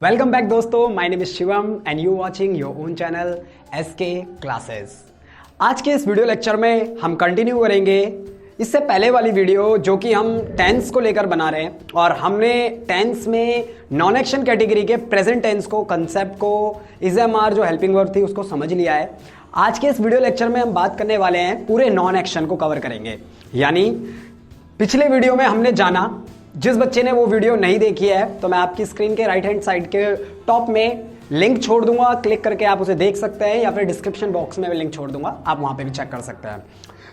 Welcome back दोस्तों, my name is Shivam and you watching your own channel SK classes. आज के इस video lecture में हम कंटिन्यू करेंगे इससे पहले वाली वीडियो जो कि हम टेंस को लेकर बना रहे हैं और हमने टेंस में नॉन एक्शन कैटेगरी के प्रेजेंट टेंस को, कंसेप्ट को, इज़-एम-आर जो हेल्पिंग वर्ब थी उसको समझ लिया है। आज के इस वीडियो लेक्चर में हम बात करने वाले हैं पूरे नॉन एक्शन को कवर करेंगे। यानी पिछले वीडियो में हमने जाना, जिस बच्चे ने वो वीडियो नहीं देखी है तो मैं आपकी स्क्रीन के राइट हैंड साइड के टॉप में लिंक छोड़ दूंगा, क्लिक करके आप उसे देख सकते हैं या फिर डिस्क्रिप्शन बॉक्स में भी लिंक छोड़ दूंगा, आप वहां पे भी चेक कर सकते हैं।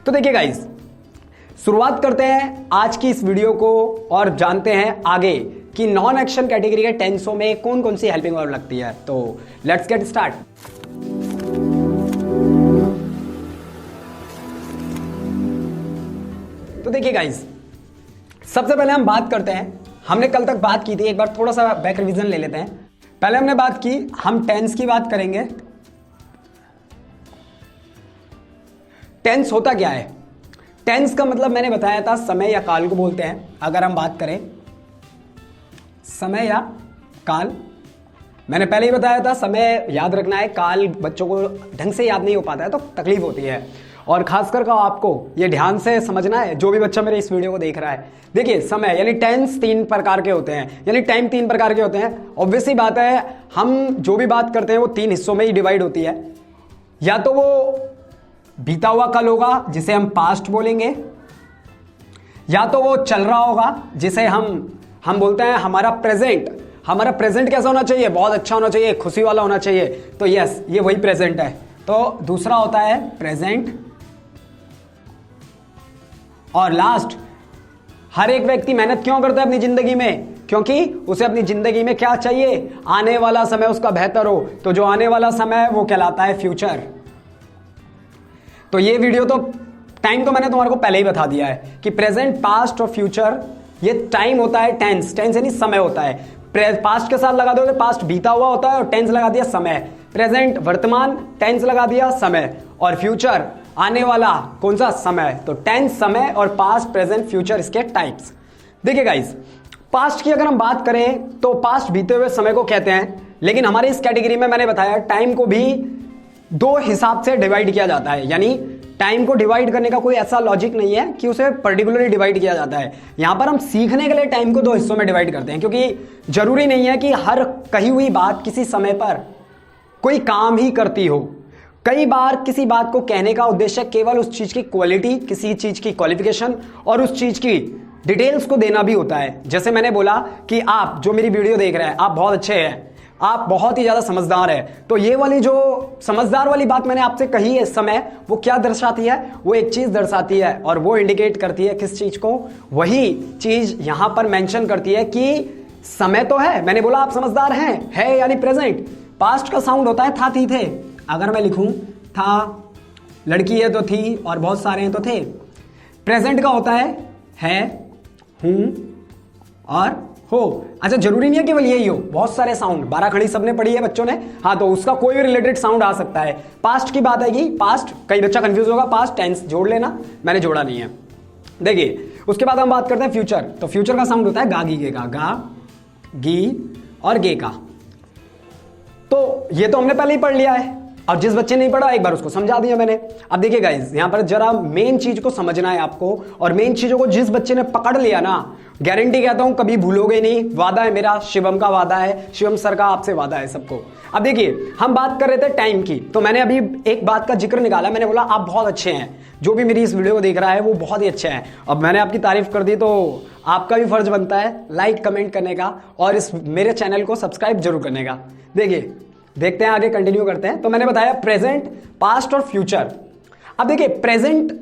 तो देखिए गाइस, शुरुआत करते हैं आज की इस वीडियो को और जानते हैं आगे कि नॉन एक्शन कैटेगरी के टेंसों में कौन कौन सी हेल्पिंग वर्ब लगती है। तो लेट्स गेट स्टार्ट। तो देखिए गाइस, सबसे पहले हम बात करते हैं, हमने कल तक बात की थी, एक बार थोड़ा सा बैक रिवीजन ले लेते हैं। पहले हमने बात की, हम टेंस की बात करेंगे। टेंस होता क्या है? टेंस का मतलब मैंने बताया था समय या काल को बोलते हैं। अगर हम बात करें समय या काल, मैंने पहले ही बताया था समय याद रखना है, काल बच्चों को ढंग से याद नहीं हो पाता है तो तकलीफ होती है। और खासकर का आपको ये ध्यान से समझना है, जो भी बच्चा मेरे इस वीडियो को देख रहा है। देखिए, समय यानी टेंस 3 प्रकार के होते हैं, यानी टाइम 3 प्रकार के होते हैं। ऑब्वियसली बात है, हम जो भी बात करते हैं वो 3 हिस्सों में ही डिवाइड होती है। या तो वो बीता हुआ कल होगा जिसे हम पास्ट बोलेंगे, या तो वो चल रहा होगा जिसे हम बोलते हैं हमारा प्रेजेंट। हमारा प्रेजेंट कैसा होना चाहिए? बहुत अच्छा होना चाहिए, खुशी वाला होना चाहिए। तो यस, ये वही प्रेजेंट है। तो दूसरा होता है प्रेजेंट। और लास्ट, हर एक व्यक्ति मेहनत क्यों करता है अपनी जिंदगी में? क्योंकि उसे अपनी जिंदगी में क्या चाहिए? आने वाला समय उसका बेहतर हो। तो जो आने वाला समय है वो कहलाता है फ्यूचर। तो ये वीडियो तो टाइम तो मैंने तुम्हारे को पहले ही बता दिया है कि प्रेजेंट, पास्ट और फ्यूचर ये टाइम होता है। टेंस, टेंस यानी समय होता है। पास्ट के साथ लगा दोगे, पास्ट बीता हुआ होता है और टेंस लगा दिया समय। प्रेजेंट वर्तमान, टेंस लगा दिया समय, और फ्यूचर आने वाला कौन सा? समय। तो टेंस समय और पास्ट, प्रेजेंट, फ्यूचर इसके टाइप्स। देखिए गाइस, पास्ट की अगर हम बात करें तो पास्ट बीते हुए समय को कहते हैं, लेकिन हमारे इस कैटेगरी में मैंने बताया टाइम को भी 2 हिसाब से डिवाइड किया जाता है। यानी टाइम को डिवाइड करने का कोई ऐसा लॉजिक नहीं है कि उसे पर्टिकुलरली डिवाइड किया जाता है। यहां पर हम सीखने के लिए टाइम को 2 हिस्सों में डिवाइड करते हैं, क्योंकि जरूरी नहीं है कि हर कही हुई बात किसी समय पर कोई काम ही करती हो। कई बार किसी बात को कहने का उद्देश्य केवल उस चीज की क्वालिटी, किसी चीज की क्वालिफिकेशन और उस चीज की डिटेल्स को देना भी होता है। जैसे मैंने बोला कि आप जो मेरी वीडियो देख रहे हैं, आप बहुत अच्छे हैं, आप बहुत ही ज्यादा समझदार हैं। तो ये वाली जो समझदार वाली बात मैंने आपसे कही है इस समय, वो क्या दर्शाती है? वो एक चीज दर्शाती है और वो इंडिकेट करती है किस चीज को? वही चीज यहां पर मेंशन करती है कि समय तो है, मैंने बोला आप समझदार हैं, है यानी प्रेजेंट। पास्ट का साउंड होता है था, थी, थे। अगर मैं लिखूं था, लड़की है तो थी और बहुत सारे हैं तो थे। प्रेजेंट का होता है, हूं और हो। अच्छा, जरूरी नहीं है केवल यही हो, बहुत सारे साउंड, 12 खड़ी सबने पढ़ी है बच्चों ने, हाँ, तो उसका कोई भी रिलेटेड साउंड आ सकता है। पास्ट की बात आएगी, पास्ट, कई बच्चा कंफ्यूज होगा, पास्ट टेंस जोड़ लेना, मैंने जोड़ा नहीं है। देखिए, उसके बाद हम बात करते हैं फ्यूचर। तो फ्यूचर का साउंड होता है गा, गी, गे का, गा, गी और गे का। तो ये तो हमने पहले ही पढ़ लिया है, और जिस बच्चे ने नहीं पढ़ा एक बार उसको समझा दिया मैंने। अब देखिए गाइस, यहां पर जरा मेन चीज को समझना है आपको, और मेन चीजों को जिस बच्चे ने पकड़ लिया ना, गारंटी कहता हूं कभी भूलोगे नहीं। वादा है मेरा, शिवम का वादा है, शिवम सर का आपसे वादा है सबको। अब देखिए, हम बात कर रहे थे टाइम की, तो मैंने अभी एक बात का जिक्र निकाला, मैंने बोला आप बहुत अच्छे हैं, जो भी मेरी इस वीडियो को देख रहा है वो बहुत ही अच्छे हैं। अब मैंने आपकी तारीफ कर दी तो आपका भी फर्ज बनता है लाइक कमेंट करने का और इस मेरे चैनल को सब्सक्राइब जरूर करने का। देखिए, देखते हैं आगे, कंटिन्यू करते हैं। तो मैंने बताया प्रेजेंट, पास्ट और फ्यूचर। अब देखिए, प्रेजेंट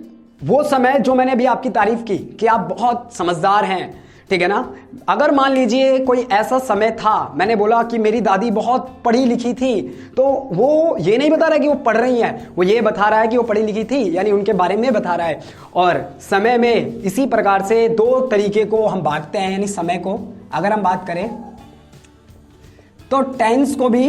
वो समय जो मैंने अभी आपकी तारीफ की कि आप बहुत समझदार हैं, ठीक है ना। अगर मान लीजिए कोई ऐसा समय था, मैंने बोला कि मेरी दादी बहुत पढ़ी लिखी थी, तो वो ये नहीं बता रहा है कि वो पढ़ रही हैं, वो ये बता रहा है कि वो पढ़ी लिखी थी, यानी उनके बारे में बता रहा है। और समय में इसी प्रकार से 2 तरीके को हम बांटते हैं, यानी समय को अगर हम बात करें तो टेंस को भी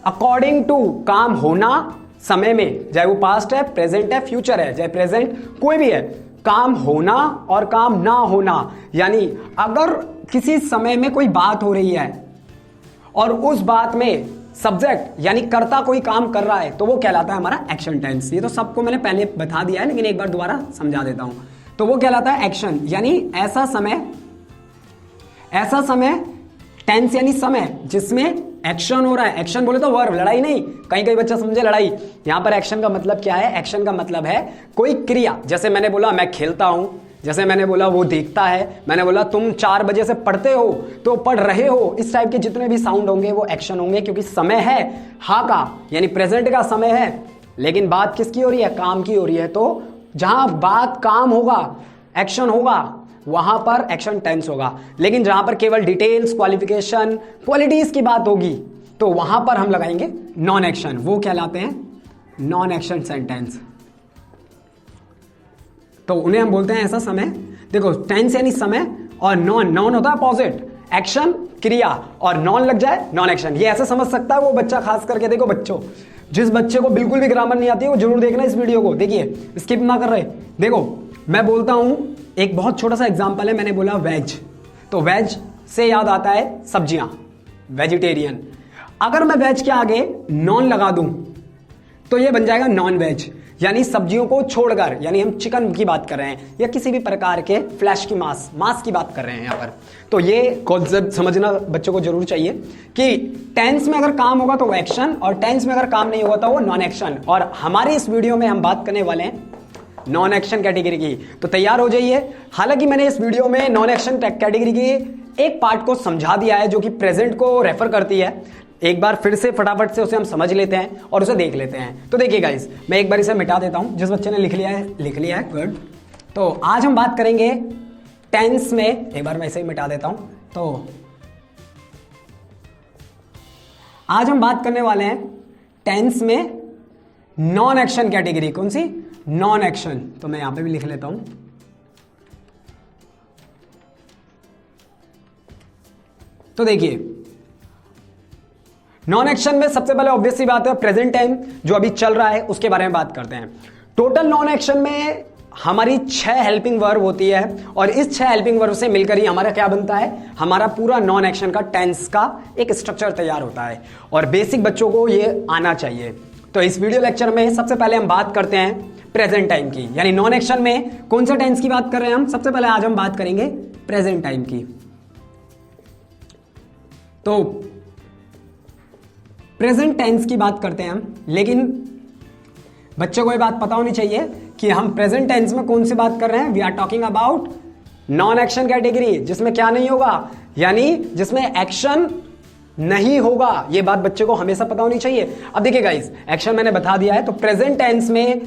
अकॉर्डिंग टू काम होना समय में, चाहे वो पास्ट है, प्रेजेंट है, फ्यूचर है, चाहे प्रेजेंट कोई भी है, काम होना और काम ना होना। यानी अगर किसी समय में कोई बात हो रही है और उस बात में सब्जेक्ट यानी कर्ता कोई काम कर रहा है तो वो कहलाता है हमारा एक्शन टेंस। ये तो सबको मैंने पहले बता दिया है, लेकिन एक बार दोबारा समझा देता हूं। तो वो कहलाता है एक्शन, यानी ऐसा समय टेंस यानी समय जिसमें एक्शन हो रहा है। एक्शन बोले तो वर्ब, लड़ाई नहीं। कहीं बच्चा समझे लड़ाई। यहां पर एक्शन का मतलब क्या है? एक्शन का मतलब है कोई क्रिया। जैसे मैंने बोला मैं खेलता हूं, जैसे मैंने बोला वो देखता है, मैंने बोला तुम 4 बजे से पढ़ते हो तो पढ़ रहे हो। इस टाइप के जितने भी साउंड होंगे वो एक्शन होंगे, क्योंकि समय है हा का, यानी प्रेजेंट का समय है। लेकिन बात किसकी हो रही है? काम की हो रही है। तो जहां बात काम होगा, एक्शन होगा, वहां पर एक्शन टेंस होगा। लेकिन जहां पर केवल डिटेल्स, क्वालिफिकेशन, क्वालिटीज की बात होगी तो वहां पर हम लगाएंगे नॉन एक्शन। वो कहलाते हैं नॉन एक्शन सेंटेंस। तो उन्हें हम बोलते हैं ऐसा समय। देखो टेंस यानी समय और नॉन होता है अपोजिट, एक्शन क्रिया, और नॉन लग जाए नॉन एक्शन। ये ऐसे समझ सकता है वो बच्चा, खास करके देखो बच्चों, जिस बच्चे को बिल्कुल भी ग्रामर नहीं आती है वो जरूर देखना इस वीडियो को। देखिए स्किप ना कर रहे। देखो मैं बोलता हूं, एक बहुत छोटा सा एग्जांपल है। मैंने बोला वेज, तो वेज से याद आता है सब्जियां, वेजिटेरियन। अगर मैं वेज के आगे नॉन लगा दूं तो ये बन जाएगा नॉन वेज, यानी सब्जियों को छोड़कर, यानी हम चिकन की बात कर रहे हैं या किसी भी प्रकार के फ्लैश की मांस की बात कर रहे हैं यहां पर। तो ये कॉन्सेप्ट समझना बच्चों को जरूर चाहिए कि टेंस में अगर काम होगा तो वो एक्शन, और टेंस में अगर काम नहीं होगा तो वो नॉन एक्शन। और हमारी इस वीडियो में हम बात करने वाले हैं नॉन एक्शन कैटेगरी की। तो तैयार हो जाइए। हालांकि मैंने इस वीडियो में नॉन एक्शन कैटेगरी की एक पार्ट को समझा दिया है जो कि प्रेजेंट को रेफर करती है। एक बार फिर से फटाफट से उसे हम समझ लेते हैं और उसे देख लेते हैं। तो देखिए गाइस, मैं एक बार इसे मिटा देता हूं। जिस बच्चे ने लिख लिया है गुड। तो आज हम बात करेंगे टेंस में, एक बार मैं इसे मिटा देता हूं। तो आज हम बात करने वाले हैं टेंस में नॉन एक्शन कैटेगरी। कौन सी? Non action. तो मैं यहां पे भी लिख लेता हूं। तो देखिए नॉन एक्शन में सबसे पहले ऑब्वियस सी बात है प्रेजेंट टाइम जो अभी चल रहा है उसके बारे में बात करते हैं। टोटल नॉन एक्शन में हमारी 6 हेल्पिंग वर्ब होती है, और इस 6 हेल्पिंग वर्ब से मिलकर ही हमारा क्या बनता है? हमारा पूरा नॉन एक्शन का टेंस का एक स्ट्रक्चर तैयार होता है, और बेसिक बच्चों को ये आना चाहिए। तो इस वीडियो लेक्चर में सबसे पहले हम बात करते हैं प्रेजेंट टाइम की, यानी नॉन एक्शन में कौन सा टेंस की बात कर रहे हैं हम? सबसे पहले आज हम बात करेंगे प्रेजेंट टाइम की। तो प्रेजेंट टेंस की बात करते हैं हम, लेकिन बच्चों को ये बात पता होनी चाहिए कि हम प्रेजेंट टेंस में कौन सी बात कर रहे हैं। We are talking about non action category, जिसमें क्या नहीं होगा, यानी जिसमें एक्शन नहीं होगा। ये बात बच्चे को हमेशा पता होनी चाहिए। अब देखिए गाइस, एक्शन मैंने बता दिया है। तो प्रेजेंट टेंस में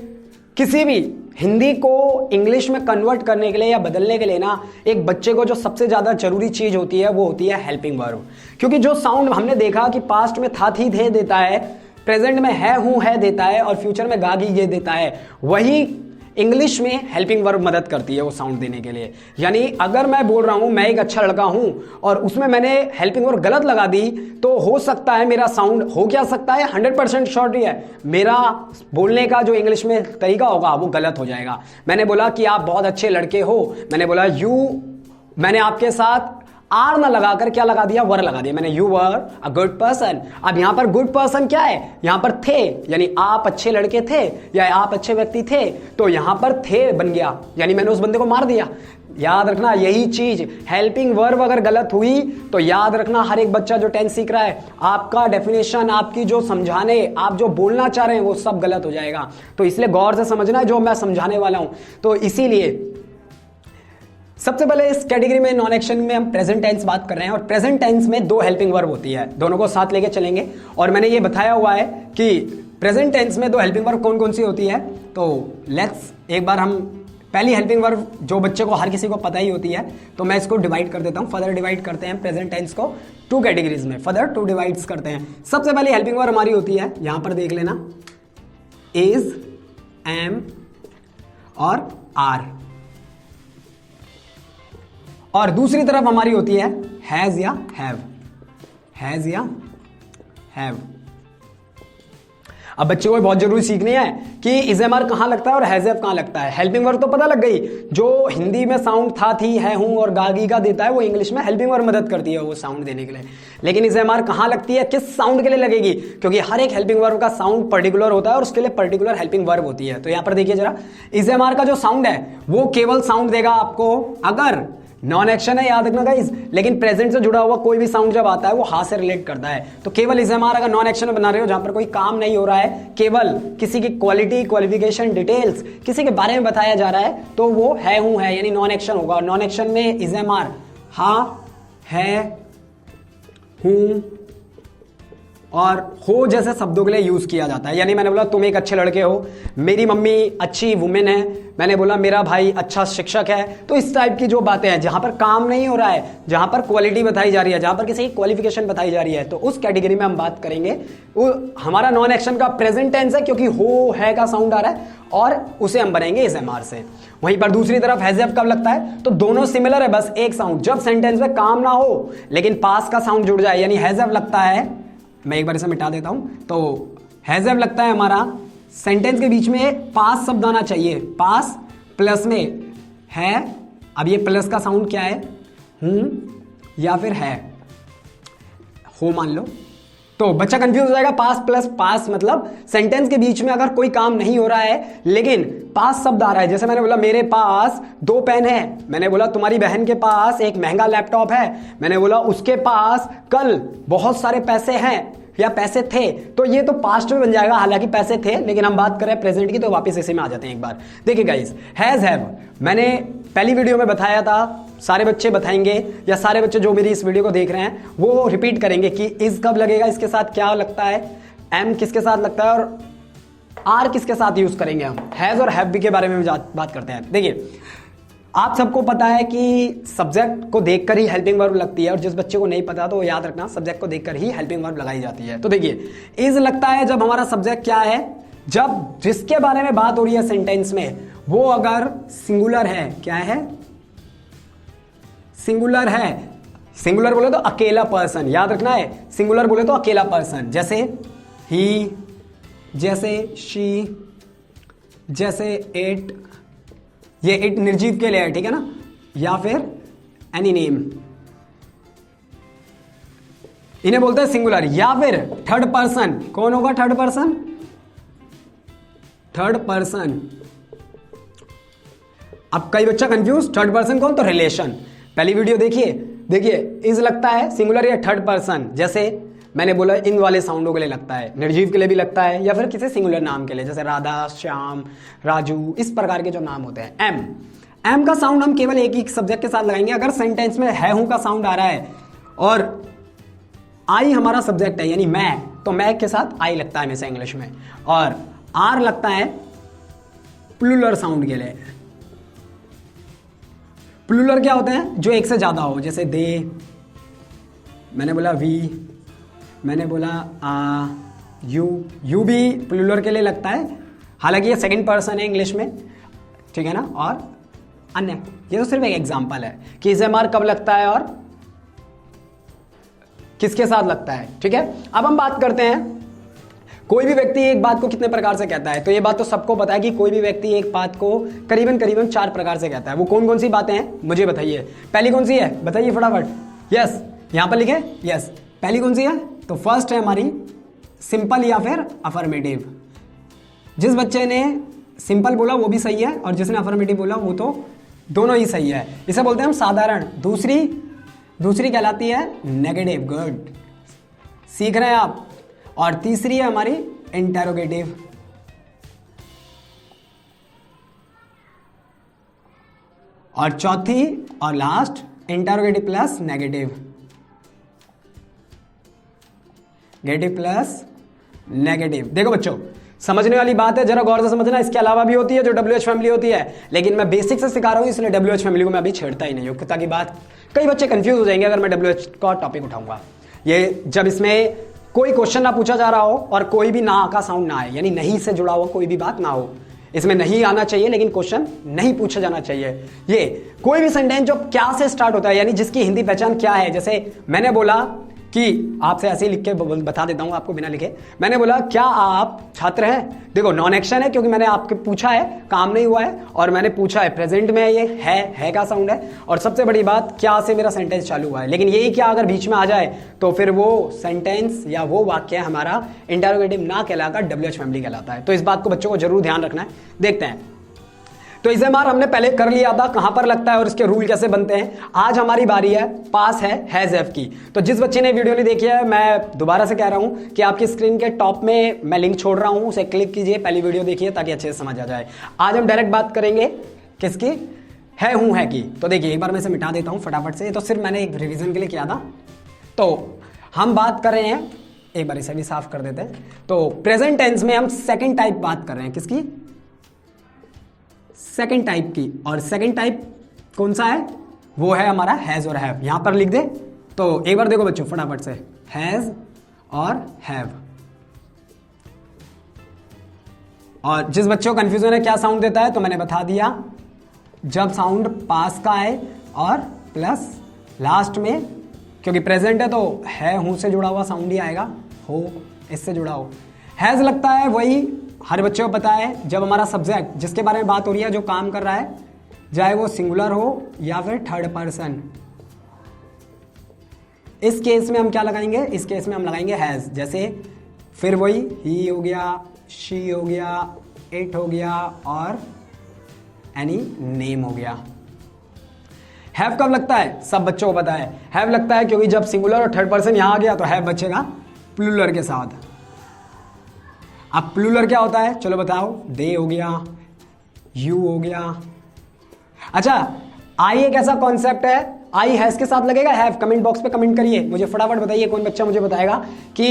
किसी भी हिंदी को इंग्लिश में कन्वर्ट करने के लिए या बदलने के लिए ना, एक बच्चे को जो सबसे ज्यादा जरूरी चीज होती है वो होती है हेल्पिंग वर्ब। क्योंकि जो साउंड हमने देखा कि पास्ट में था थी थे देता है, प्रेजेंट में है हूं है देता है, और फ्यूचर में गा गी ये देता है, वही इंग्लिश में हेल्पिंग वर्ब मदद करती है वो साउंड देने के लिए। यानी अगर मैं बोल रहा हूं मैं एक अच्छा लड़का हूं और उसमें मैंने हेल्पिंग वर्ब गलत लगा दी, तो हो सकता है मेरा साउंड, हो क्या सकता है, 100% श्योरिटी है, मेरा बोलने का जो इंग्लिश में तरीका होगा वो गलत हो जाएगा। मैंने बोला कि आप बहुत अच्छे लड़के हो, मैंने बोला मैंने आपके साथ आर ना लगाकर क्या लगा दिया? वर लगा दिया। मैंने you were a good person. अब यहां पर गुड पर्सन क्या है? यहां पर थे, यानी आप अच्छे लड़के थे या आप अच्छे व्यक्ति थे, तो यहां पर थे बन गया, यानी मैंने उस बंदे को मार दिया। याद रखना यही चीज, हेल्पिंग वर्ब अगर गलत हुई तो याद रखना, हर एक बच्चा जो टेंस सीख रहा है, आपका डेफिनेशन, आपकी जो समझाने, आप जो बोलना चाह रहे हैं वो सब गलत हो जाएगा। तो इसलिए गौर से समझना है जो मैं समझाने वाला हूं। तो इसीलिए सबसे पहले इस कैटेगरी में नॉन एक्शन में हम प्रेजेंट टेंस बात कर रहे हैं, और प्रेजेंट टेंस में 2 हेल्पिंग वर्ब होती है, दोनों को साथ लेके चलेंगे। और मैंने ये बताया हुआ है कि प्रेजेंट टेंस में 2 हेल्पिंग वर्ब कौन कौन सी होती है। तो लेट्स एक बार हम पहली हेल्पिंग वर्ब जो बच्चे को, हर किसी को पता ही होती है, तो मैं इसको डिवाइड कर देता हूं। फर्दर डिवाइड करते हैं प्रेजेंट टेंस को 2 कैटेगरीज में, फर्दर 2 डिवाइड्स करते हैं। सबसे पहली हेल्पिंग वर्ब हमारी होती है, यहां पर देख लेना, इज, एम और आर। और दूसरी तरफ हमारी होती है हैज या हैव, हैज या हैव। अब बच्चे को बहुत जरूरी सीखनी है कि इजेमार कहाँ लगता है और हैजेफ कहाँ लगता है। हेल्पिंग वर्ब तो पता लग गई, जो हिंदी में साउंड था, थी, है, हूं और गागी का देता है वो इंग्लिश में हेल्पिंग वर्ब मदद करती है वो साउंड देने के लिए। लेकिन इजेमार कहाँ लगती है, किस साउंड के लिए लगेगी, क्योंकि हर एक हेल्पिंग वर्ब का साउंड पर्टिकुलर होता है और उसके लिए पर्टिकुलर हेल्पिंग वर्ब होती है। तो यहां पर देखिए जरा, इजेमार का जो साउंड है वो केवल साउंड देगा आपको अगर नॉन एक्शन है, याद रखना गाइस। लेकिन प्रेजेंट से जुड़ा हुआ कोई भी साउंड जब आता है वो हा से रिलेट करता है। तो केवल इजेमार अगर नॉन एक्शन में बना रहे हो, जहां पर कोई काम नहीं हो रहा है, केवल किसी की क्वालिटी, क्वालिफिकेशन, डिटेल्स किसी के बारे में बताया जा रहा है, तो वो है, हूं, है, यानी नॉन एक्शन होगा। नॉन एक्शन में इजेमार हा, है, हूं और हो जैसे शब्दों के लिए यूज किया जाता है। यानी मैंने बोला तुम एक अच्छे लड़के हो, मेरी मम्मी अच्छी वुमेन है, मैंने बोला मेरा भाई अच्छा शिक्षक है। तो इस टाइप की जो बातें हैं जहां पर काम नहीं हो रहा है, जहां पर क्वालिटी बताई जा रही है, जहां पर किसी की क्वालिफिकेशन बताई जा रही है, तो उस कैटेगरी में हम बात करेंगे। वो हमारा नॉन एक्शन का प्रेजेंट टेंस है क्योंकि हो, है का साउंड आ रहा है और उसे हम बनेंगे इजेमार से। वहीं पर दूसरी तरफ हैजेफ कब लगता है, तो दोनों सिमिलर है, बस एक साउंड। जब सेंटेंस में काम ना हो लेकिन पास का साउंड जुड़ जाए, यानी हैजेफ लगता है, मैं एक बार इसे मिटा देता हूं, तो हैजेफ लगता है हमारा सेंटेंस के बीच में पास शब्द आना चाहिए, पास प्लस में है। अब ये प्लस का साउंड क्या है, हूं या फिर है, हो मान लो, तो बच्चा कंफ्यूज हो जाएगा। पास प्लस पास मतलब सेंटेंस के बीच में अगर कोई काम नहीं हो रहा है लेकिन पास शब्द आ रहा है। जैसे मैंने बोला मेरे पास 2 पेन है, मैंने बोला तुम्हारी बहन के पास एक महंगा लैपटॉप है, मैंने बोला उसके पास कल बहुत सारे पैसे हैं या पैसे थे, तो ये तो पास्ट में बन जाएगा, हालांकि पैसे थे, लेकिन हम बात करें प्रेजेंट की तो वापस इसी में आ जाते हैं एक बार। देखिए गाइस, हैज, हैव मैंने पहली वीडियो में बताया था, सारे बच्चे बताएंगे या सारे बच्चे जो मेरी इस वीडियो को देख रहे हैं वो रिपीट करेंगे कि इज कब लगेगा, इसके साथ क्या लगता है, एम किसके साथ लगता है और आर किसके साथ यूज करेंगे। हम हैज और हैव भी के बारे में बात करते हैं। देखिए आप सबको पता है कि सब्जेक्ट को देखकर ही हेल्पिंग वर्ब लगती है, और जिस बच्चे को नहीं पता तो याद रखना सब्जेक्ट को देखकर ही हेल्पिंग वर्ब लगाई जाती है। तो देखिए इज लगता है जब हमारा सब्जेक्ट क्या है, जब जिसके बारे में बात हो रही है सेंटेंस में वो अगर सिंगुलर है, क्या है, सिंगुलर है। सिंगुलर बोले तो अकेला पर्सन, याद रखना है, सिंगुलर बोले तो अकेला पर्सन, जैसे ही, जैसे शी, जैसे इट, ये इट निर्जीव के लिए है, ठीक है ना, या फिर एनी नेम, इन्हें बोलते हैं सिंगुलर। या फिर थर्ड पर्सन, कौन होगा थर्ड पर्सन, थर्ड पर्सन। अब कई बच्चा कंफ्यूज, थर्ड पर्सन कौन, तो रिलेशन। पहली वीडियो देखिए, देखिए इज लगता है सिंगुलर या थर्ड पर्सन, जैसे मैंने बोला इन वाले साउंडों के लिए लगता है, निर्जीव के लिए भी लगता है, या फिर किसी सिंगुलर नाम के लिए, जैसे राधा, श्याम, राजू, इस प्रकार के जो नाम होते हैं। एम, एम का साउंड हम केवल एक ही सब्जेक्ट के साथ लगाएंगे अगर सेंटेंस में है, हूं का साउंड आ रहा है और आई हमारा सब्जेक्ट है यानी मैं, तो मैं के साथ आई लगता है हमेशा इंग्लिश में। और आर लगता है प्लूरल साउंड के लिए। प्लूरल क्या होते हैं, जो एक से ज्यादा हो, जैसे दे, मैंने बोला वी, मैंने बोला यू, यू भी प्लूरल के लिए लगता है, हालांकि ये सेकंड पर्सन है इंग्लिश में, ठीक है ना। और अन्य, ये तो सिर्फ एक एग्जांपल है कि इजेमार कब लगता है और किसके साथ लगता है, ठीक है। अब हम बात करते हैं कोई भी व्यक्ति एक बात को कितने प्रकार से कहता है। तो ये बात तो सबको पता है कि कोई भी व्यक्ति एक बात को करीबन करीबन 4 प्रकार से कहता है। वो कौन कौन सी बातें हैं मुझे बताइए। पहली कौन सी है, बताइए फटाफट। यस, यहां पर लिखे, यस। पहली कौन सी है, तो फर्स्ट है हमारी सिंपल या फिर अफर्मेटिव। जिस बच्चे ने सिंपल बोला वो भी सही है और जिसने अफर्मेटिव बोला वो तो दोनों ही सही है, इसे बोलते हैं हम साधारण। दूसरी कहलाती है नेगेटिव, गुड, सीख रहे हैं आप। और तीसरी है हमारी इंटेरोगेटिव। और चौथी और लास्ट इंटेरोगेटिव प्लस नेगेटिव, गेटिव प्लस नेगेटिव। देखो बच्चों, समझने वाली बात है, जरा गौर से समझना। इसके अलावा भी होती है जो WH फैमिली होती है, लेकिन मैं बेसिक से सिखा रहा हूं इसलिए WH फैमिली को मैं अभी छेड़ता ही नहीं हूं, ताकि बात कई बच्चे कंफ्यूज हो जाएंगे अगर मैं WH का टॉपिक उठाऊंगा। ये जब इसमें कोई क्वेश्चन ना पूछा जा रहा हो और कोई भी ना का साउंड ना आए, यानी नहीं से जुड़ा हुआ कोई भी बात ना हो, इसमें नहीं आना चाहिए लेकिन क्वेश्चन नहीं पूछा जाना चाहिए। ये कोई भी सेंटेंस जो क्या से स्टार्ट होता है, यानी जिसकी हिंदी पहचान क्या है, जैसे मैंने बोला कि आपसे ऐसे ही लिख के बता देता हूं आपको बिना लिखे। मैंने बोला क्या आप छात्र हैं? देखो नॉन एक्शन है क्योंकि मैंने आपके पूछा है, काम नहीं हुआ है, और मैंने पूछा है प्रेजेंट में ये है का साउंड है, और सबसे बड़ी बात क्या से मेरा सेंटेंस चालू हुआ है। लेकिन यही क्या अगर बीच में आ जाए तो फिर वो सेंटेंस या वो वाक्य हमारा इंटरोगेटिव ना कहलाकर WH फैमिली कहलाता है। तो इस बात को बच्चों को जरूर ध्यान रखना है। देखते हैं, तो इसे मार हमने पहले कर लिया था, कहां पर लगता है और इसके रूल कैसे बनते हैं। आज हमारी बारी है पास है हैज हैव की। तो जिस बच्चे ने वीडियो नहीं देखी है, मैं दोबारा से कह रहा हूं कि आपकी स्क्रीन के टॉप में मैं लिंक छोड़ रहा हूं, उसे क्लिक कीजिए, पहली वीडियो देखिए ताकि अच्छे से समझ आ जाए। आज हम डायरेक्ट बात करेंगे किसकी? है हूं है की। तो देखिए एक बार मैं इसे मिटा देता हूं फटाफट से, तो सिर्फ मैंने एक रिविजन के लिए किया था। तो हम बात कर रहे हैं, एक बार इसे भी साफ कर देते हैं। तो प्रेजेंट टेंस में हम सेकेंड टाइप बात कर रहे हैं, किसकी? सेकेंड टाइप की। और सेकेंड टाइप कौन सा है? वो है हमारा हैज और हैव। यहां पर लिख दे। तो एक बार देखो बच्चों फटाफट से, हैज और हैव। और जिस बच्चों को कंफ्यूजन है क्या साउंड देता है, तो मैंने बता दिया, जब साउंड पास का है और प्लस लास्ट में, क्योंकि प्रेजेंट है तो है हूं से जुड़ा हुआ साउंड ही आएगा, हो इससे जुड़ा हो। हैज लगता है वही हर बच्चे को पता है, जब हमारा सब्जेक्ट जिसके बारे में बात हो रही है, जो काम कर रहा है, चाहे वो सिंगुलर हो या फिर थर्ड पर्सन। इस केस में हम क्या लगाएंगे? इस केस में हम लगाएंगे हैज। जैसे फिर वही ही हो गया, शी हो गया, इट हो गया और एनी नेम हो गया। हैव कब लगता है? सब बच्चों को पता है। हैव लगता है क्योंकि जब सिंगुलर और थर्ड पर्सन यहां आ गया तो हैव बचेगा प्लूरल के साथ। अब प्लूरल क्या होता है? चलो बताओ। दे हो गया, यू हो गया। अच्छा, आई एक ऐसा कॉन्सेप्ट है, आई हैज के साथ लगेगा हैव? कमेंट बॉक्स पे कमेंट करिए, मुझे फटाफट बताइए कौन बच्चा मुझे बताएगा कि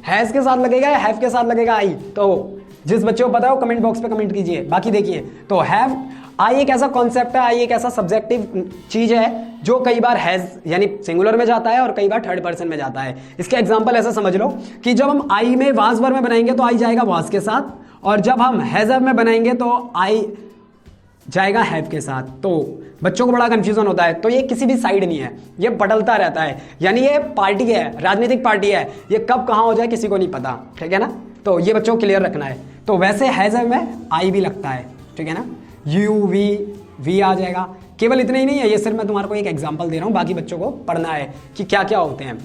हैज के साथ लगेगा या हैव के साथ लगेगा आई। तो जिस बच्चे को पता है वो कमेंट बॉक्स पे कमेंट कीजिए। बाकी देखिए, तो हैव, आई एक ऐसा कॉन्सेप्ट है, आई एक ऐसा सब्जेक्टिव चीज है जो कई बार हैज यानी सिंगुलर में जाता है और कई बार थर्ड पर्सन में जाता है। इसके एग्जांपल ऐसा समझ लो कि जब हम आई में वाज वर्ब में बनाएंगे तो आई जाएगा वाज के साथ, और जब हम हैज हैव में बनाएंगे तो आई जाएगा हैव के साथ। तो बच्चों को बड़ा कंफ्यूजन होता है। तो ये किसी भी साइड नहीं है, ये बदलता रहता है, यानी ये पार्टी है, राजनीतिक पार्टी है, ये कब कहां हो जाए किसी को नहीं पता, ठीक है ना। तो ये बच्चों को क्लियर रखना है। तो वैसे हैज हैव में आई भी लगता है, ठीक है ना, यू वी आ जाएगा। केवल इतने ही नहीं है, ये सिर्फ मैं तुम्हारे को एक एग्जांपल दे रहा हूं, बाकी बच्चों को पढ़ना है कि क्या क्या होते हैं।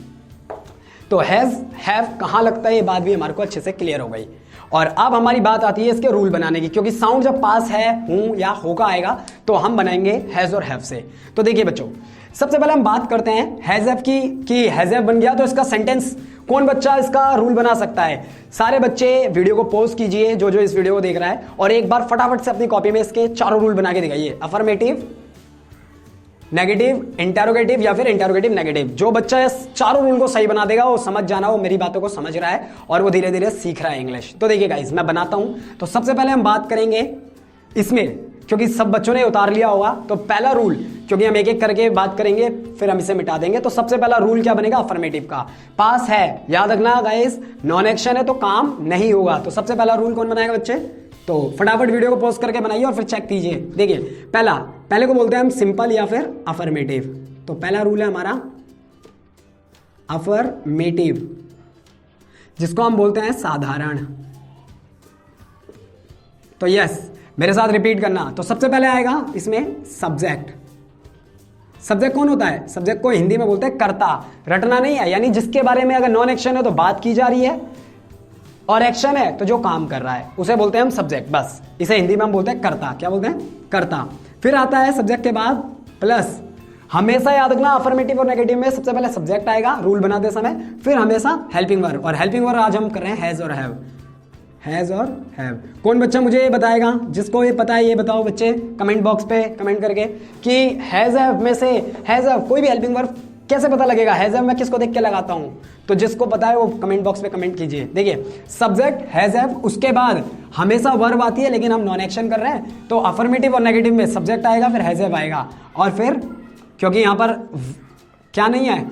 तो हैज हैव कहां लगता है, ये बात भी हमारे को अच्छे से क्लियर हो गई। और अब हमारी बात आती है इसके रूल बनाने की, क्योंकि साउंड जब पास है, हूं या होगा आएगा तो हम बनाएंगे हैज और हैव से। तो देखिए बच्चों, सबसे पहले हम बात करते हैं हैज हैव की कि हैज हैव बन गया तो इसका सेंटेंस कौन बच्चा इसका रूल बना सकता है। सारे बच्चे वीडियो को पॉज कीजिए, जो जो इस वीडियो को देख रहा है, और एक बार फटाफट से अपनी कॉपी में इसके चारों रूल बना के दिखाइए। अफर्मेटिव, नेगेटिव, इंटरोगेटिव या फिर इंटरोगेटिव नेगेटिव। जो बच्चा इस चारों रूल को सही बना देगा वो समझ जाना, वो मेरी बातों को समझ रहा है और वो धीरे धीरे सीख रहा है इंग्लिश। तो देखिए गाइस, मैं बनाता हूं। तो सबसे पहले हम बात करेंगे इसमें, क्योंकि सब बच्चों ने उतार लिया होगा। तो पहला रूल, क्योंकि हम एक एक करके बात करेंगे फिर हम इसे मिटा देंगे। तो सबसे पहला रूल क्या बनेगा? अफर्मेटिव का। पास है, याद रखना गाइस, नॉन एक्शन है तो काम नहीं होगा। तो सबसे पहला रूल कौन बनाएगा बच्चे? तो फटाफट वीडियो को पॉज करके बनाइए और फिर चेक कीजिए। देखिए पहले को बोलते हैं हम सिंपल या फिर अफर्मेटिव। तो पहला रूल है हमारा अफर्मेटिव, जिसको हम बोलते हैं साधारण। तो यस, मेरे साथ रिपीट करना। तो सबसे पहले आएगा इसमें सब्जेक्ट। सब्जेक्ट कौन होता है? सब्जेक्ट को हिंदी में बोलते हैं कर्ता। रटना नहीं है, यानी जिसके बारे में अगर नॉन एक्शन है तो बात की जा रही है, और एक्शन है तो जो काम कर रहा है उसे बोलते हैं हम सब्जेक्ट। बस इसे हिंदी में हम बोलते हैं कर्ता। क्या बोलते हैं? कर्ता। फिर आता है सब्जेक्ट के बाद प्लस। हमेशा याद रखना, अफर्मेटिव और नेगेटिव में सबसे पहले सब्जेक्ट आएगा रूल बनाते समय, फिर हमेशा हेल्पिंग वर्ब। और हेल्पिंग वर्ब आज हम कर रहे हैं हैज और हैव। हैज और हैव। कौन बच्चा मुझे ये बताएगा? जिसको ये पता है ये बताओ बच्चे कमेंट बॉक्स पे कमेंट करके कि हैज हैव में से हैज हैव कोई भी हेल्पिंग वर्ब कैसे पता लगेगा? हैज हैव मैं किसको देख के लगाता हूं? तो जिसको पता है वो कमेंट बॉक्स पे कमेंट कीजिए। देखिए, सब्जेक्ट हैज हैव, उसके बाद हमेशा वर्ब आती है, लेकिन हम नॉन एक्शन कर रहे हैं तो अफर्मेटिव और नेगेटिव में सब्जेक्ट आएगा, फिर हैज हैव आएगा, और फिर क्योंकि यहां पर क्या नहीं है,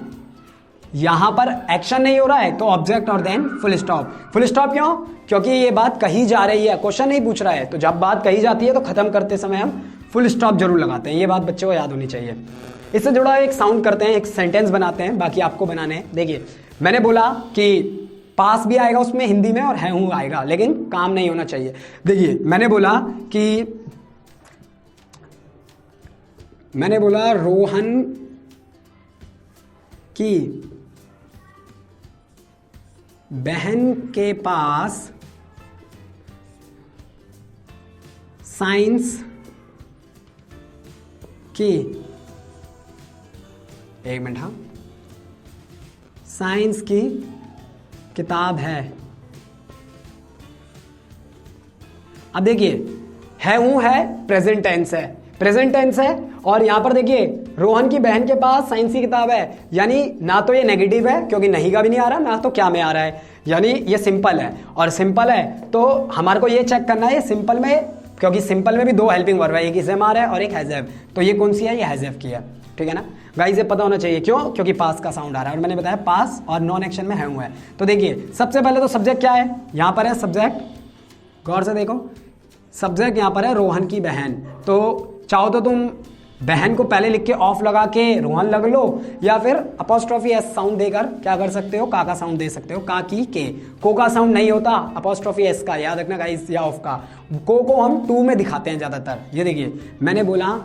यहां पर एक्शन नहीं हो रहा है तो ऑब्जेक्ट और then full stop. Full stop क्यों? क्योंकि ये बात कही जा रही है, क्वेश्चन नहीं पूछ रहा है। तो जब बात कही जाती है तो खत्म करते समय हम फुल स्टॉप जरूर लगाते हैं। ये बात बच्चों को याद होनी चाहिए। इससे जुड़ा एक साउंड करते हैं, एक सेंटेंस बनाते हैं, बाकी आपको बनाने हैं। देखिए, मैंने बोला कि पास भी आएगा उसमें हिंदी में और है हूं आएगा, लेकिन काम नहीं होना चाहिए। देखिए मैंने बोला रोहन की बहन के पास साइंस की, एक मिनट, हाँ, साइंस की किताब है। अब देखिए है हूं है प्रेजेंट टेंस है, प्रेजेंट टेंस है, और यहां पर देखिए रोहन की बहन के पास साइंस की किताब है, यानी ना तो ये नेगेटिव है क्योंकि नहीं का भी नहीं आ रहा, ना तो क्या में आ रहा है, यानी ये सिंपल है। और सिंपल है तो हमारे को ये चेक करना है सिंपल में, क्योंकि सिंपल में भी दो हेल्पिंग वर्ब है, एक इज एम आ रहा है और एक हैज हैव, तो ये कौन सी है, ये हैज हैव की है, ठीक है ना गाइस। ये पता होना चाहिए, क्यों, क्योंकि पास का साउंड आ रहा है, और मैंने बताया पास और नॉन एक्शन में है हुआ है। तो देखिए सबसे पहले तो सब्जेक्ट क्या है, यहां पर है सब्जेक्ट, गौर से देखो सब्जेक्ट यहां पर है रोहन की बहन, तो चाहो तो तुम बहन को पहले लिख के ऑफ लगा के रोहन लग लो, या फिर अपोस्ट्रोफी एस साउंड देकर क्या कर सकते हो, का साउंड दे सकते हो, का की के, को का साउंड नहीं होता, अपोस्ट्रोफी एस का याद रखना गाइस, या ऑफ का, को हम टू में दिखाते हैं ज्यादातर। ये देखिए मैंने बोला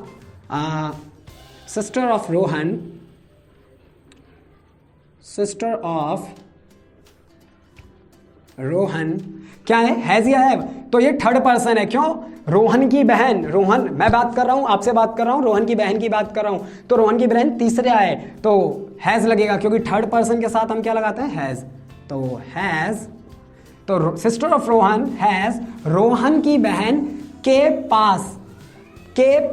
sister of Rohan, sister of Rohan क्या है, हैज या हैव, तो ये थर्ड पर्सन है, क्यों, रोहन की बहन, रोहन मैं बात कर रहा हूं, आपसे बात कर रहा हूं, रोहन की बहन की बात कर रहा हूं, तो रोहन की बहन तीसरे आए तो हैज लगेगा, क्योंकि थर्ड पर्सन के साथ हम क्या लगाते हैं, हैज, तो हैज, तो sister of Rohan has, Rohan की बहन के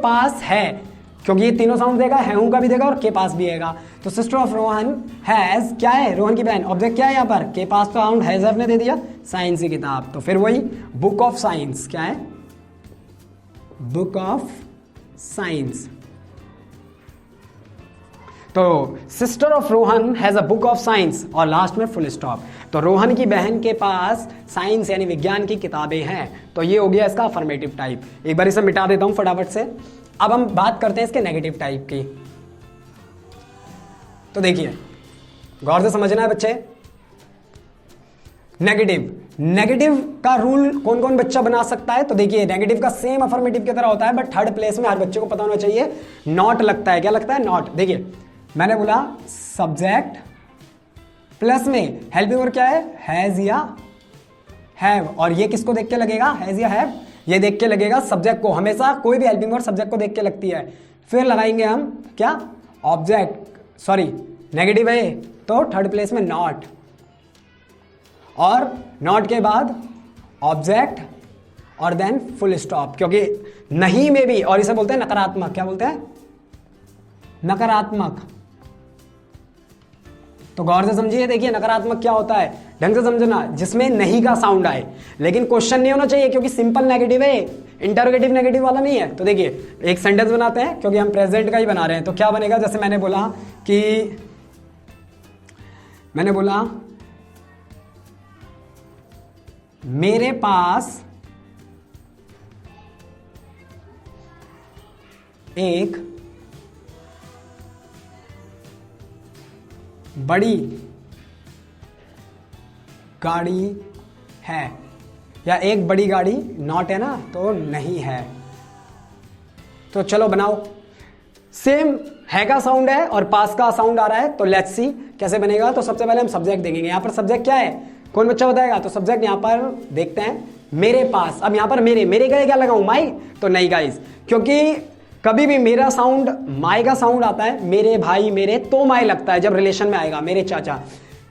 पास है, क्योंकि ये तीनों साउंड देगा, है हूं का भी देगा और के पास भी आएगा, तो सिस्टर ऑफ रोहन हैज क्या है, रोहन की बहन, ऑब्जेक्ट क्या है यहाँ पर, के पास, तो साउंड हैज ने दे दिया, साइंस की किताब, तो फिर वही बुक ऑफ साइंस, क्या है, बुक ऑफ साइंस, तो sister of Rohan has a book of science, और लास्ट में फुल स्टॉप, तो रोहन की बहन के पास साइंस यानी विज्ञान की किताबें हैं, तो ये हो गया इसका अफर्मेटिव टाइप। एक बार इसे मिटा देता हूं फटाफट से। अब हम बात करते हैं इसके नेगेटिव टाइप की। तो देखिए गौर से समझना है बच्चे, नेगेटिव का रूल कौन कौन बच्चा बना सकता है, तो देखिए नेगेटिव का सेम अफर्मेटिव की तरह होता है, बट थर्ड प्लेस में हर बच्चे को पता होना चाहिए नॉट लगता है, क्या लगता है, नॉट। देखिए मैंने बोला सब्जेक्ट प्लस में हेल्पिंग वर्ब क्या है, हैज या हैव, और ये किसको देख के लगेगा, हैज या हैव, ये देख के लगेगा सब्जेक्ट को, हमेशा कोई भी हेल्पिंग वर्ब सब्जेक्ट को देख के लगती है। फिर लगाएंगे हम क्या, ऑब्जेक्ट, सॉरी नेगेटिव है तो थर्ड प्लेस में नॉट, और नॉट के बाद ऑब्जेक्ट और देन फुल स्टॉप, क्योंकि नहीं में भी, और इसे बोलते हैं नकारात्मक, क्या बोलते हैं, नकारात्मक। तो गौर से समझिए, देखिए नकारात्मक क्या होता है, ढंग से समझना, जिसमें नहीं का साउंड आए, लेकिन क्वेश्चन नहीं होना चाहिए क्योंकि सिंपल नेगेटिव है, इंटरोगेटिव नेगेटिव वाला नहीं है। तो देखिए एक सेंटेंस बनाते हैं क्योंकि हम प्रेजेंट का ही बना रहे हैं, तो क्या बनेगा, जैसे मैंने बोला मेरे पास एक बड़ी गाड़ी है, या एक बड़ी गाड़ी नॉट है ना, तो नहीं है। तो चलो बनाओ, सेम है का साउंड है और पास का साउंड आ रहा है, तो लेट्स सी कैसे बनेगा। तो सबसे पहले हम सब्जेक्ट देखेंगे, यहां पर सब्जेक्ट क्या है, कौन बच्चा बताएगा, तो सब्जेक्ट यहां पर देखते हैं मेरे पास। अब यहां पर मेरे का क्या लगाऊं, माई, तो नहीं गाइस, क्योंकि कभी भी मेरा साउंड माई का साउंड आता है, मेरे भाई मेरे, तो माई लगता है जब रिलेशन में आएगा, मेरे चाचा,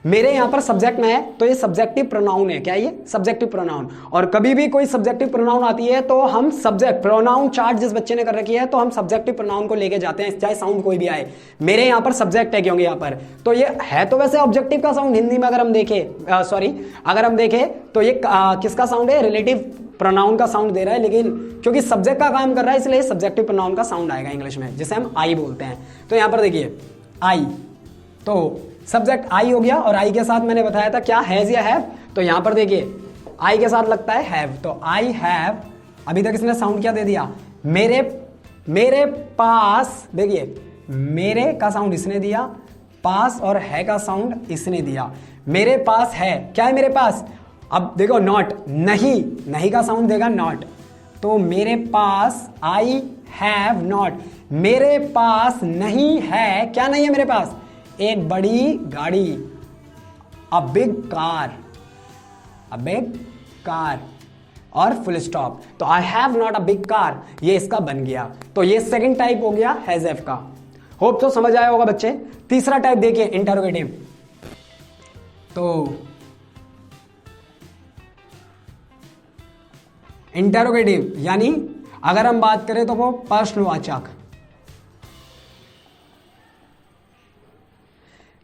मेरे यहां पर सब्जेक्ट में है तो ये सब्जेक्टिव प्रोनाउन है, क्या ये सब्जेक्टिव प्रोनाउन। और कभी भी कोई सब्जेक्टिव प्रोनाउन आती है तो हम सब्जेक्ट प्रोनाउन चार्ट जिस बच्चे ने कर रखी है तो हम सब्जेक्टिव प्रोनाउन को लेके जाते हैं, चाहे साउंड कोई भी आए। मेरे यहां पर सब्जेक्ट है क्योंकि यहां पर, तो ये है तो वैसे ऑब्जेक्टिव का साउंड हिंदी में अगर हम देखें तो ये किसका साउंड है, रिलेटिव प्रोनाउन का साउंड दे रहा है, लेकिन क्योंकि सब्जेक्ट का काम कर रहा है इसलिए सब्जेक्टिव प्रोनाउन का साउंड आएगा इंग्लिश में, जिसे हम आई बोलते हैं। तो यहां पर देखिए आई, तो सब्जेक्ट आई हो गया, और आई के साथ मैंने बताया था क्या, हैज या हैव, तो यहां पर देखिए आई के साथ लगता है हैव, तो आई हैव, अभी तक इसने साउंड क्या दे दिया, मेरे पास, देखिए मेरे का साउंड इसने दिया, पास और है का साउंड इसने दिया। मेरे पास है, क्या है मेरे पास? अब देखो नॉट, नहीं, नहीं का साउंड देगा नॉट, तो मेरे पास आई हैव नॉट, मेरे पास नहीं है, क्या नहीं है मेरे पास? एक बड़ी गाड़ी, a big car, a big car और फुल स्टॉप। तो I have not a big car, ये इसका बन गया। तो ये सेकंड टाइप हो गया हैज हैव का। होप तो समझ आया होगा बच्चे। तीसरा टाइप देखिए इंटरोगेटिव। तो इंटरोगेटिव यानी अगर हम बात करें तो वो प्रश्नवाचक,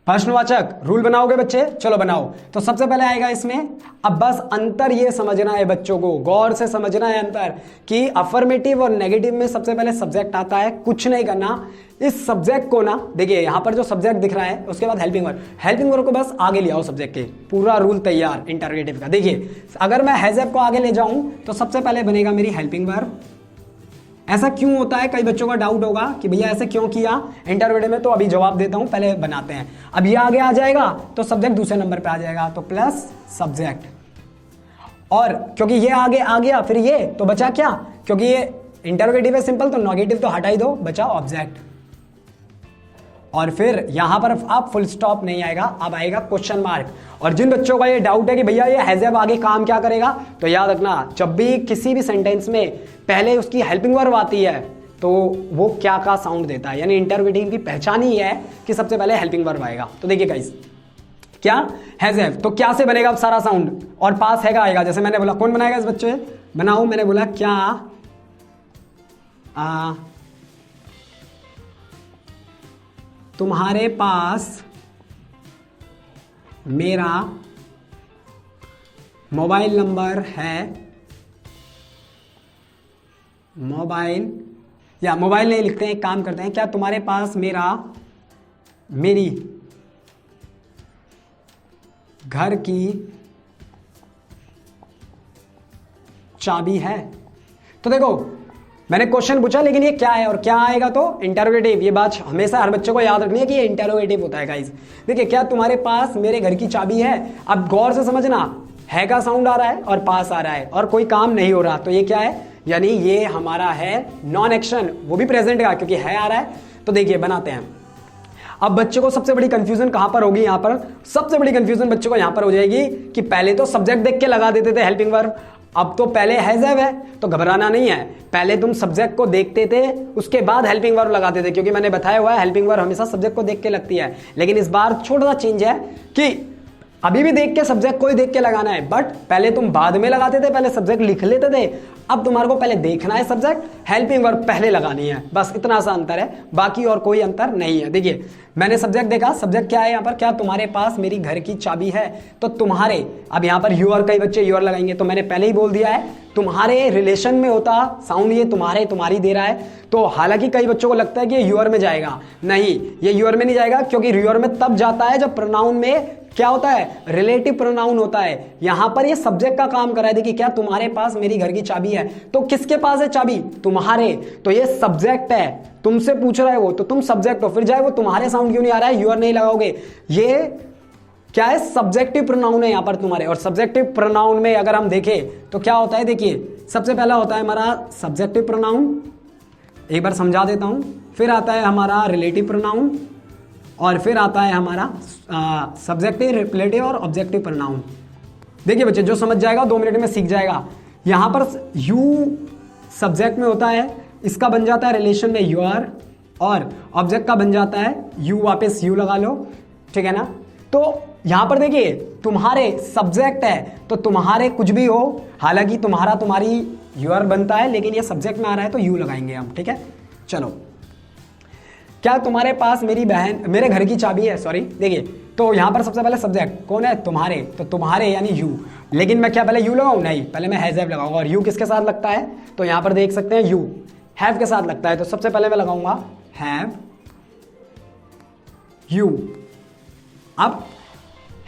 प्रश्नवाचक। रूल बनाओगे बच्चे? चलो बनाओ। तो सबसे पहले आएगा इसमें, अब बस अंतर ये समझना है बच्चों को, गौर से समझना है अंतर कि अफर्मेटिव और नेगेटिव में सबसे पहले सब्जेक्ट आता है। कुछ नहीं करना, इस सब्जेक्ट को ना, देखिए यहां पर जो सब्जेक्ट दिख रहा है उसके बाद हेल्पिंग वर्ब, हेल्पिंग वर्ब को बस आगे ले आओ सब्जेक्ट के। पूरा रूल तैयार इंटरोगेटिव का। देखिए अगर मैं हैज हैव को आगे ले जाऊं तो सबसे पहले बनेगा मेरी हेल्पिंग वर्ब। ऐसा क्यों होता है, कई बच्चों का डाउट होगा कि भैया ऐसे क्यों किया इंटरोगेटिव में, तो अभी जवाब देता हूं, पहले बनाते हैं। अब ये आगे आ जाएगा तो सब्जेक्ट दूसरे नंबर पे आ जाएगा, तो प्लस सब्जेक्ट। और क्योंकि ये आगे आ गया फिर ये, तो बचा क्या? क्योंकि ये इंटरोगेटिव है सिंपल, तो नेगेटिव तो हटा ही दो, बचा ऑब्जेक्ट। और फिर यहां पर अब फुल स्टॉप नहीं आएगा, अब आएगा क्वेश्चन मार्क। और जिन बच्चों का ये डाउट है कि भैया ये हैज हैव आगे काम क्या करेगा, तो याद रखना जब भी किसी भी सेंटेंस में पहले उसकी हेल्पिंग वर्ब आती है तो वो क्या का साउंड देता है, यानी इंटरोगेटिव की पहचान ही है कि सबसे पहले हेल्पिंग वर्ब आएगा। तो देखिए गाइस, क्या हैज हैव, तो क्या से बनेगा अब सारा साउंड, और पास हैगा आएगा। जैसे मैंने बोला, कौन बनाएगा इस बच्चे? बनाओ। मैंने बोला क्या तुम्हारे पास मेरा मोबाइल नंबर है, मोबाइल, या मोबाइल नहीं लिखते हैं, एक काम करते हैं, क्या तुम्हारे पास मेरी घर की चाबी है? तो देखो मैंने क्वेश्चन पूछा लेकिन ये क्या है और क्या आएगा, तो इंटरोगेटिव। ये बात हमेशा हर बच्चों को याद रखनी है कि ये इंटरोगेटिव होता है गाइस। देखिए क्या तुम्हारे पास मेरे घर की चाबी है, अब गौर से समझना, है का साउंड आ रहा है और पास आ रहा है और कोई काम नहीं हो रहा, तो ये क्या है? यानी ये हमारा है नॉन एक्शन, वो भी प्रेजेंट का क्योंकि है आ रहा है। तो देखिए बनाते हैं। अब बच्चों को सबसे बड़ी कंफ्यूजन कहां पर होगी? यहां पर सबसे बड़ी कंफ्यूजन बच्चों को यहां पर हो जाएगी कि पहले तो सब्जेक्ट देख के लगा देते थे हेल्पिंग वर्ब, अब तो पहले हैज हैव है, तो घबराना नहीं है। पहले तुम सब्जेक्ट को देखते थे उसके बाद हेल्पिंग वर्ब लगाते थे, क्योंकि मैंने बताया हुआ है हेल्पिंग वर्ब हमेशा सब्जेक्ट को देख के लगती है। लेकिन इस बार छोटा सा चेंज है कि अभी भी देख के सब्जेक्ट को ही देख के लगाना है, बट पहले तुम बाद में लगाते थे, पहले सब्जेक्ट लिख लेते थे, अब तुम्हारे को पहले देखना है सब्जेक्ट, हेल्पिंग वर्ब पहले लगानी है, बस इतना सा अंतर है, बाकी और कोई अंतर नहीं है। देखिए मैंने सब्जेक्ट देखा, सब्जेक्ट क्या है यहाँ पर? क्या तुम्हारे पास मेरी घर की चाबी है, तो तुम्हारे, अब यहाँ पर यूर, कई बच्चे यूर लगाएंगे, तो मैंने पहले ही बोल दिया है तुम्हारे रिलेशन में होता साउंड, ये तुम्हारे तुम्हारी दे रहा है। तो हालांकि कई बच्चों को लगता है कि ये यूर में जाएगा, नहीं ये यूर में नहीं जाएगा, क्योंकि यूर में तब जाता है जब प्रोनाउन में क्या होता है? रिलेटिव प्रोनाउन होता है। यहां पर ये सब्जेक्ट का काम कर रहा है। देखिए क्या तुम्हारे पास मेरी घर की चाबी है, तो किसके पास है चाबी? तुम्हारे, तो ये सब्जेक्ट है, तुमसे पूछ रहा है वो, तो तुम सब्जेक्ट हो, फिर जाए वो तुम्हारे साउंड क्यों नहीं आ रहा है? यूर नहीं लगाओगे, ये क्या है? सब्जेक्टिव प्रोनाउन है यहां पर तुम्हारे। और सब्जेक्टिव प्रोनाउन में अगर हम देखें तो क्या होता है? देखिए सबसे पहला होता है हमारा सब्जेक्टिव प्रोनाउन, एक बार समझा देता हूं, फिर आता है हमारा रिलेटिव प्रोनाउन, और फिर आता है हमारा सब्जेक्टिव, रिलेटिव और ऑब्जेक्टिव प्रोनाउन। देखिए बच्चे जो समझ जाएगा 2 मिनट में सीख जाएगा। यहां पर यू सब्जेक्ट में होता है, इसका बन जाता है रिलेशन में यूर, और ऑब्जेक्ट का बन जाता है यू, वापस यू लगा लो, ठीक है ना। तो यहां पर देखिए तुम्हारे सब्जेक्ट है, तो तुम्हारे कुछ भी हो, हालांकि तुम्हारा तुम्हारी यूर बनता है, लेकिन ये सब्जेक्ट में आ रहा है तो यू लगाएंगे हम, ठीक है। चलो क्या तुम्हारे पास मेरी बहन, मेरे घर की चाबी है, सॉरी। देखिए तो यहां पर सबसे पहले सब्जेक्ट कौन है? तुम्हारे, तो तुम्हारे यानी यू, लेकिन मैं क्या पहले यू लगाऊं? नहीं, पहले मैं हैज हैव लगाऊंगा। और यू किसके साथ लगता है? तो यहां पर देख सकते हैं यू हैव के साथ लगता है, तो सबसे पहले मैं लगाऊंगा हैव यू। अब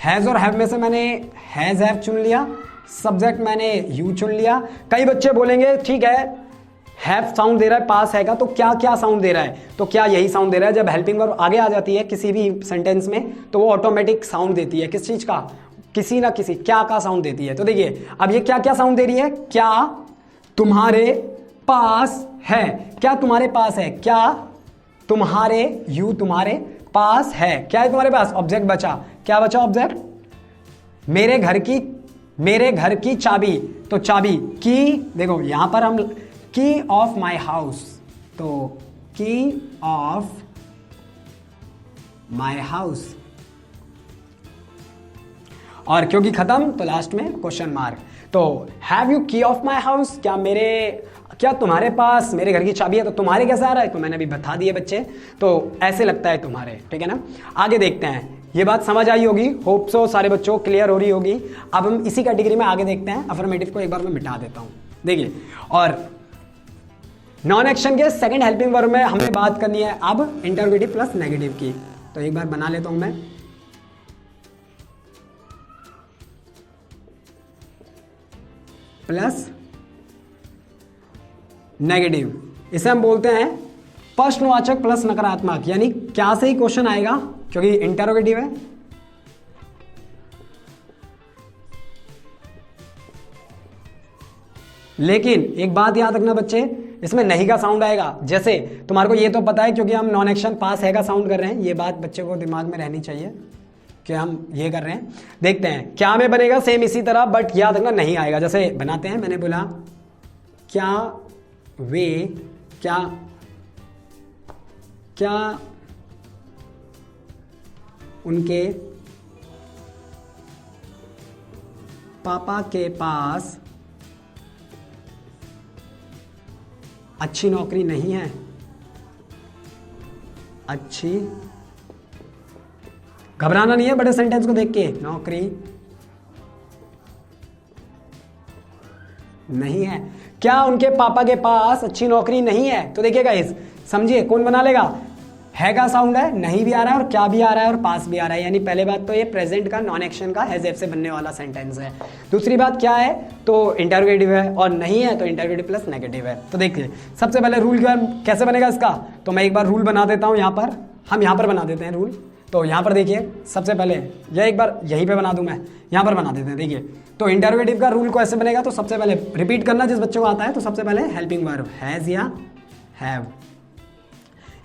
हैज और हैव में से मैंने हैज हैव चुन लिया, सब्जेक्ट मैंने यू चुन लिया। कई बच्चे बोलेंगे ठीक है हैव साउंड दे रहा है, पास हैगा, तो क्या क्या साउंड दे रहा है, तो क्या यही साउंड दे रहा है। जब हेल्पिंग वर्ब आगे आ जाती है किसी भी सेंटेंस में तो वो ऑटोमेटिक साउंड देती है किस चीज का, किसी ना किसी क्या का साउंड देती है। तो देखिए अब ये क्या क्या साउंड दे रही है, क्या तुम्हारे पास है, क्या तुम्हारे पास है, क्या तुम्हारे, यू तुम्हारे पास है, क्या है तुम्हारे पास, ऑब्जेक्ट बचा, क्या बचा ऑब्जेक्ट, मेरे घर की चाबी, तो चाबी की, देखो यहां पर हम की ऑफ माई हाउस, तो की ऑफ माई हाउस, और क्योंकि खत्म तो लास्ट में क्वेश्चन मार्क। तो हैव यू की ऑफ माई हाउस, क्या तुम्हारे पास मेरे घर की चाबी है, तो तुम्हारे कैसे आ रहा है, तो मैंने अभी बता दिए बच्चे, तो ऐसे लगता है तुम्हारे, ठीक है ना। आगे देखते हैं, ये बात समझ आई होगी, होप सो सारे बच्चों को क्लियर हो रही होगी। अब हम इसी कैटेगरी में आगे देखते हैं, अफर्मेटिव को एक बार मैं मिटा देता हूं, देखिए। और नॉन एक्शन के सेकंड हेल्पिंग वर्ब में हमें बात करनी है अब इंटरोगेटिव प्लस नेगेटिव की, तो एक बार बना लेता हूं मैं, प्लस नेगेटिव, इसे हम बोलते हैं प्रश्नवाचक प्लस नकारात्मक, यानी क्या से ही क्वेश्चन आएगा क्योंकि इंटरोगेटिव है, लेकिन एक बात याद रखना बच्चे, इसमें नहीं का साउंड आएगा। जैसे तुम्हारे को ये तो पता है क्योंकि हम नॉन एक्शन पास है का साउंड कर रहे हैं, ये बात बच्चे को दिमाग में रहनी चाहिए कि हम ये कर रहे हैं। देखते हैं क्या में बनेगा, सेम इसी तरह, बट याद रखना नहीं आएगा। जैसे बनाते हैं, मैंने बोला क्या वे, क्या उनके पापा के पास अच्छी नौकरी नहीं है, अच्छी, घबराना नहीं है बड़े सेंटेंस को देख के, नौकरी नहीं है, क्या उनके पापा के पास अच्छी नौकरी नहीं है। तो देखिएगा इस, समझिए कौन बना लेगा, है का साउंड है, नहीं भी आ रहा है और क्या भी आ रहा है और पास भी आ रहा है, यानी पहले बात तो ये प्रेजेंट का नॉन एक्शन का हैज हैव से बनने वाला सेंटेंस है। दूसरी बात क्या है, तो इंटरोगेटिव है, और नहीं है तो इंटरोगेटिव प्लस नेगेटिव है। तो देखिए सबसे पहले रूल कैसे बनेगा इसका, तो मैं एक बार रूल बना देता हूं, यहां पर हम यहां पर बना देते हैं रूल। तो यहां पर देखिए सबसे पहले, यह एक बार यहीं पे बना दूं मैं, यहां पर बना देते हैं। देखिए तो इंटरोगेटिव का रूल को ऐसे बनेगा, तो सबसे पहले रिपीट करना जिस बच्चों को आता है, तो सबसे पहले हेल्पिंग वर्ब हैज या हैव,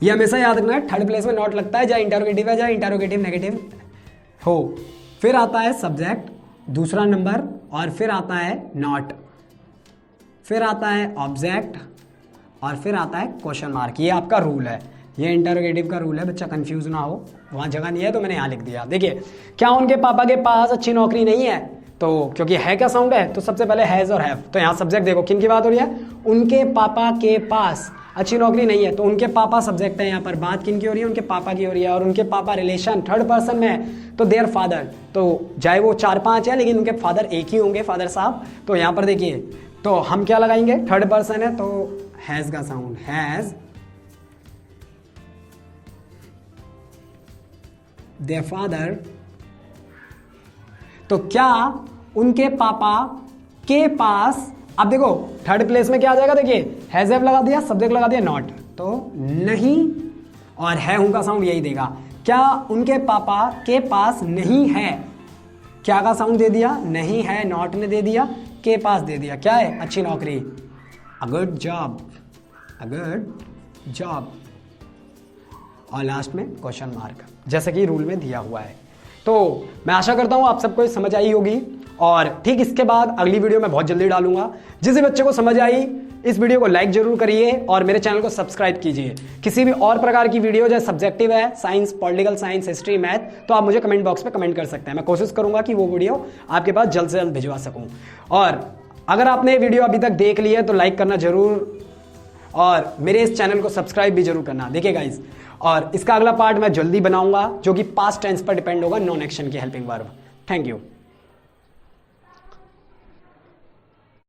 ये हमेशा याद रखना है। थर्ड प्लेस में नॉट लगता है, जहाँ इंटरोगेटिव है, जहाँ इंटरोगेटिव नेगेटिव हो। फिर आता है सब्जेक्ट दूसरा नंबर, और फिर आता है नॉट, फिर आता है ऑब्जेक्ट, और फिर आता है क्वेश्चन मार्क। ये आपका रूल है, ये इंटरोगेटिव का रूल है, बच्चा कंफ्यूज ना हो, वहां जगह नहीं है तो मैंने यहाँ लिख दिया। देखिए क्या उनके पापा के पास अच्छी नौकरी नहीं है, तो क्योंकि है क्या साउंड है, तो सबसे पहले हैज और हैव। तो यहाँ सब्जेक्ट देखो किन की बात हो रही है, उनके पापा के पास अच्छी नौकरी नहीं है, तो उनके पापा सब्जेक्ट है, यहाँ पर बात किन की हो रही है, उनके पापा की हो रही है, और उनके पापा रिलेशन थर्ड पर्सन में है, तो देयर फादर, तो चाहे वो 4-5 है लेकिन उनके फादर एक ही होंगे, फादर साहब। तो यहाँ पर देखिए तो हम क्या लगाएंगे, थर्ड पर्सन है तो हैज का साउंड, हैज देयर फादर, तो क्या उनके पापा के पास, अब देखो थर्ड प्लेस में क्या आ जाएगा, देखिए हैज हैव लगा दिया, सब्जेक्ट लगा दिया नॉट, तो नहीं, और है उनका साउंड यही देगा। क्या उनके पापा के पास नहीं है, क्या का साउंड दे दिया, नहीं है, नॉट ने दे दिया, के पास दे दिया, क्या है, अच्छी नौकरी, a good job, a good job, और लास्ट में क्वेश्चन मार्क, जैसे कि रूल में दिया हुआ है। तो मैं आशा करता हूं आप सबको समझ आई होगी, और ठीक इसके बाद अगली वीडियो मैं बहुत जल्दी डालूंगा। जिस बच्चे को समझ आई इस वीडियो को लाइक जरूर करिए और मेरे चैनल को सब्सक्राइब कीजिए। किसी भी और प्रकार की वीडियो जो सब्जेक्टिव है, science, political science, history, math, तो आप मुझे कमेंट बॉक्स में कमेंट कर सकते हैं। मैं कोशिश करूंगा कि वो वीडियो आपके पास जल्द से जल्द भिजवा सकूं। और अगर आपने वीडियो अभी तक देख ली है तो लाइक करना जरूर, और मेरे इस चैनल को सब्सक्राइब भी जरूर करना। देखिए गाइस, और इसका अगला पार्ट मैं जल्दी बनाऊंगा जो कि पास्ट टेंस पर डिपेंड होगा, नॉन एक्शन की हेल्पिंग वर्ब। Thank you.